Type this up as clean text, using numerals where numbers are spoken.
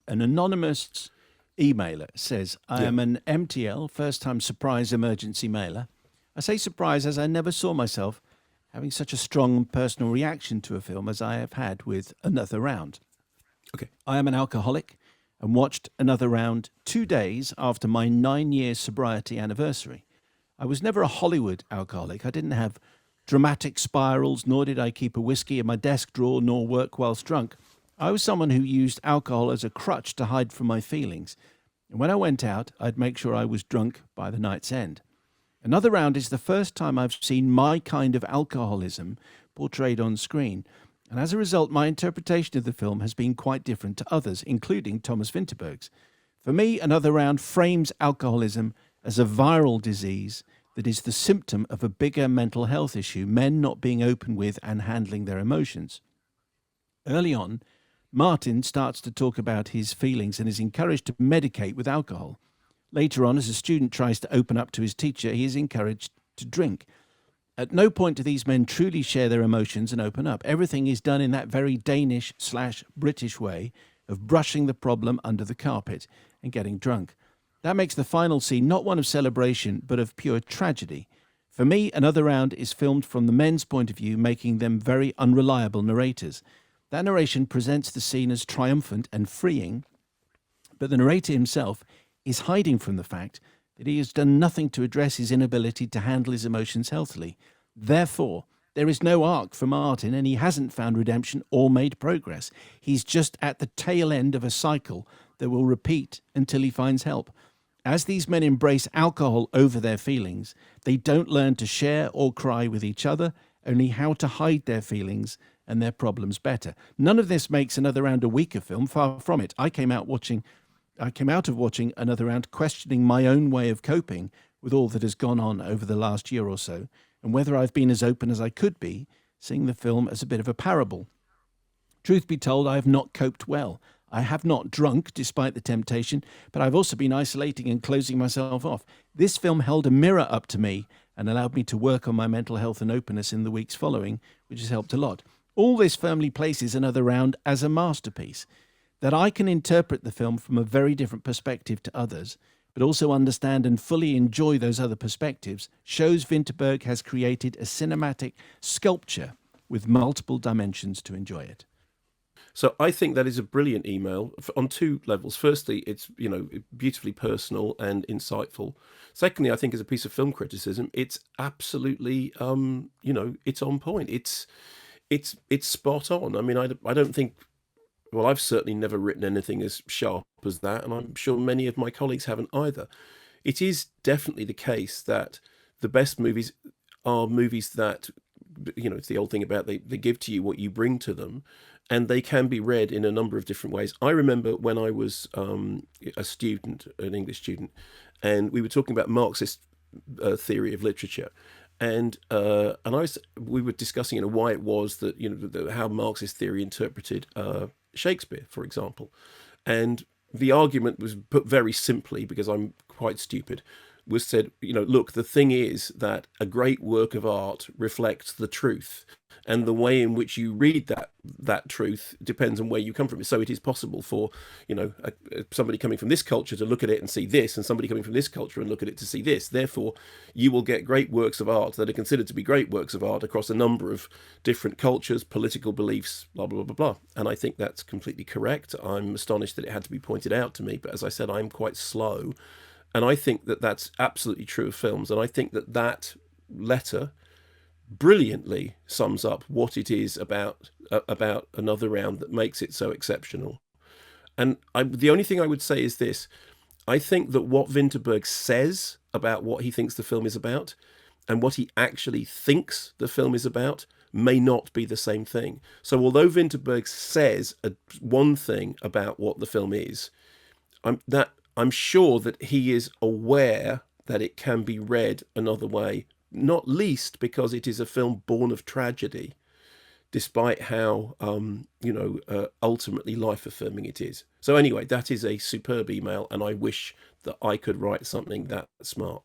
An anonymous emailer says, I am an MTL, first-time surprise emergency mailer. I say surprise as I never saw myself having such a strong personal reaction to a film as I have had with Another Round. Okay. I am an alcoholic and watched Another Round 2 days after my 9-year sobriety anniversary. I was never a Hollywood alcoholic. I didn't have dramatic spirals, nor did I keep a whiskey in my desk drawer, nor work whilst drunk. I was someone who used alcohol as a crutch to hide from my feelings. And when I went out, I'd make sure I was drunk by the night's end. Another Round is the first time I've seen my kind of alcoholism portrayed on screen. And as a result, my interpretation of the film has been quite different to others, including Thomas Vinterberg's. For me, Another Round frames alcoholism as a viral disease that is the symptom of a bigger mental health issue, men not being open with and handling their emotions. Early on, Martin starts to talk about his feelings and is encouraged to medicate with alcohol. Later on, as a student tries to open up to his teacher, he is encouraged to drink. At no point do these men truly share their emotions and open up. Everything is done in that very Danish/British way of brushing the problem under the carpet and getting drunk. That makes the final scene not one of celebration, but of pure tragedy. For me, Another Round is filmed from the men's point of view, making them very unreliable narrators. That narration presents the scene as triumphant and freeing, but the narrator himself is hiding from the fact that he has done nothing to address his inability to handle his emotions healthily. Therefore, there is no arc for Martin, and he hasn't found redemption or made progress. He's just at the tail end of a cycle that will repeat until he finds help. As these men embrace alcohol over their feelings, they don't learn to share or cry with each other, only how to hide their feelings and their problems better. None of this makes Another Round a weaker film, far from it. I came out of watching Another Round questioning my own way of coping with all that has gone on over the last year or so, and whether I've been as open as I could be, seeing the film as a bit of a parable. Truth be told, I have not coped well. I have not drunk, despite the temptation, but I've also been isolating and closing myself off. This film held a mirror up to me and allowed me to work on my mental health and openness in the weeks following, which has helped a lot. All this firmly places Another Round as a masterpiece. That I can interpret the film from a very different perspective to others, but also understand and fully enjoy those other perspectives, shows Vinterberg has created a cinematic sculpture with multiple dimensions to enjoy it. So I think that is a brilliant email on two levels. Firstly, it's beautifully personal and insightful. Secondly, I think as a piece of film criticism, it's absolutely it's on point. It's spot on. I mean, I don't think. Well, I've certainly never written anything as sharp as that, and I'm sure many of my colleagues haven't either. It is definitely the case that the best movies are movies that, it's the old thing about they give to you what you bring to them, and they can be read in a number of different ways. I remember when I was a student, an English student, and we were talking about Marxist theory of literature. And we were discussing why it was that how Marxist theory interpreted Shakespeare, for example, and the argument was put very simply, because I'm quite stupid, was said, look, the thing is that a great work of art reflects the truth, and the way in which you read that truth depends on where you come from. So it is possible for somebody coming from this culture to look at it and see this, and somebody coming from this culture and look at it to see this. Therefore, you will get great works of art that are considered to be great works of art across a number of different cultures, political beliefs, blah, blah, blah, blah. And I think that's completely correct. I'm astonished that it had to be pointed out to me, but as I said, I'm quite slow. And I think that that's absolutely true of films. And I think that letter brilliantly sums up what it is about Another Round that makes it so exceptional. And the only thing I would say is this. I think that what Vinterberg says about what he thinks the film is about and what he actually thinks the film is about may not be the same thing. So although Vinterberg says one thing about what the film is, I'm sure that he is aware that it can be read another way, not least because it is a film born of tragedy, despite how ultimately life-affirming it is. So anyway, that is a superb email, and I wish that I could write something that smart.